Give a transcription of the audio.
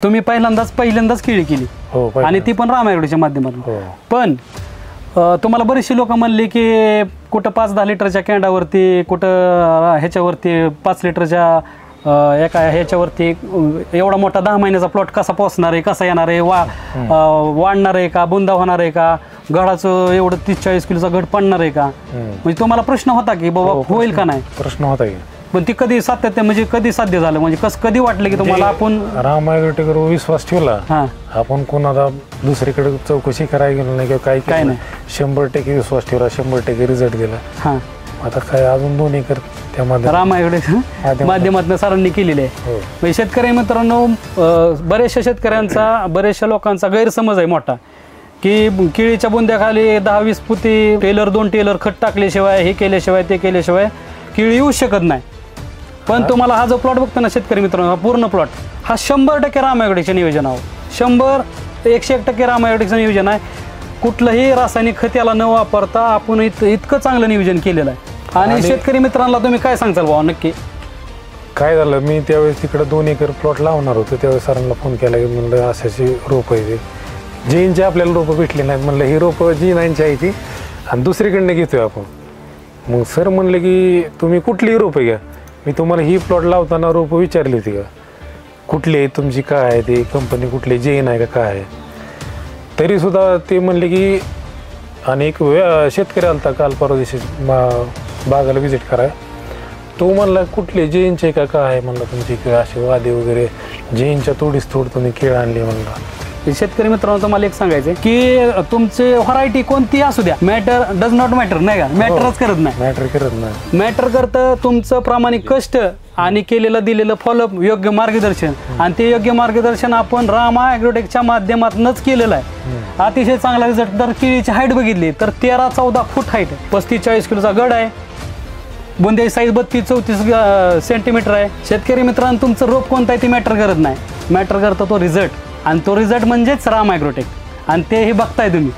तुम्ही पहिल्यांदाच केळी केली आणि ती पण राम ॲग्रोटेकच्या माध्यमातून। पण तुम्हाला बरीचशी लोक म्हणली की कुठं 5-10 लिटरच्या कॅन्डावरती, कुठं ह्याच्यावरती 5 लिटरच्या एका ह्याच्यावरती एवढा मोठा 10 महिन्याचा प्लॉट कसा पोचणार आहे, कसा येणार आहे, वाढणार आहे का, बुंदा होणार आहे का, गडाचं एवढं 30-40 किलोचा गड पडणार आहे का, म्हणजे तुम्हाला प्रश्न होता की बाबा होईल का नाही, प्रश्न होता की पण ती कधी सातत्य म्हणजे कधी साध्य झालं, म्हणजे कधी वाटलं की तुम्हाला आपण राम ॲग्रोटेकवर विश्वास ठेवला, आपण कोणाला दुसरीकडे चौकशी करायला गेलो नाही किंवा काही नाही, 100% विश्वास ठेवला, 100% रिझल्ट दिला। आता काय अजून 2 एकर त्यामध्ये राम ॲग्रोटेक माध्यमातून सरांनी केलेले आहे। म्हणजे शेतकरी मित्रांनो, बऱ्याचशा शेतकऱ्यांचा, बऱ्याचशा लोकांचा गैरसमज आहे मोठा की केळीच्या बुंद्याखाली 10-20 पुती टेलर 2 टेलर खत टाकल्याशिवाय, हे केल्याशिवाय, ते केल्याशिवाय केळी येऊ शकत नाही। पण तुम्हाला हा जो प्लॉट बघतो ना शेतकरी मित्रांनो, हा पूर्ण प्लॉट हा 100% राम ॲग्रोटेकचं नियोजन आहे। 101% राम ॲग्रोटेकचं नियोजन आहे। कुठलंही रासायनिक खत याला न वापरता आपण इतकं चांगलं नियोजन केलेलं आहे। आणि शेतकरी मित्रांना तुम्ही काय सांगताल भाऊ? नक्की काय झालं, मी त्यावेळेस तिकडे 2 एकर प्लॉट लावणार होतो, त्यावेळेस सरांना फोन केला की म्हणलं अशाची रोपं आहे, जीनची आपल्याला रोपं भेटली नाहीत, म्हणलं ही रोपं जी9ची आहे ती आणि दुसरीकडनं घेतोय आपण। मग सर म्हणले की तुम्ही कुठलीही रोपं घ्या, मी तुम्हाला ही प्लॉट लावताना रोपं विचारली होती का, कुठली आहे तुमची, काय आहे ती कंपनी, कुठली जेन आहे का काय आहे, तरीसुद्धा ते म्हणले की, आणि एक शेतकरी आलता काल परवा दिवशी बागाला व्हिजिट कराय, तो म्हणला कुठले जेनचे का काय आहे, म्हणलं तुमची केळ असे वादे वगैरे, जेनच्या तोडीस तोड तुम्ही केळ आणली म्हणला। शेतकरी मित्रांनो, तुम्हाला एक सांगायचं की तुमचे व्हरायटी कोणती असू द्या, मॅटर डज नॉट मॅटर, नाही का, मॅटरच करत नाही, मॅटर करतं तुमचं प्रामाणिक कष्ट आणि दिलेलं फॉलोअप, योग्य मार्गदर्शन, आणि ते योग्य मार्गदर्शन आपण राम ॲग्रोटेकच्या माध्यमातूनच केलेलं आहे। अतिशय चांगला रिझल्ट। तर केळीची हाईट बघितली तर 13-14 फूट हाईट, 35-40 किलोचा गड आहे, बुंद्याची साईज 32-34 सेंटीमीटर आहे। शेतकरी मित्रांनो, तुमचं रोप कोणतं आहे ते मॅटर करत नाही, मॅटर करतं तो रिझल्ट, आणि तो रिझल्ट म्हणजेच राम ॲग्रोटेक, आणि ते हे बघताय तुम्ही।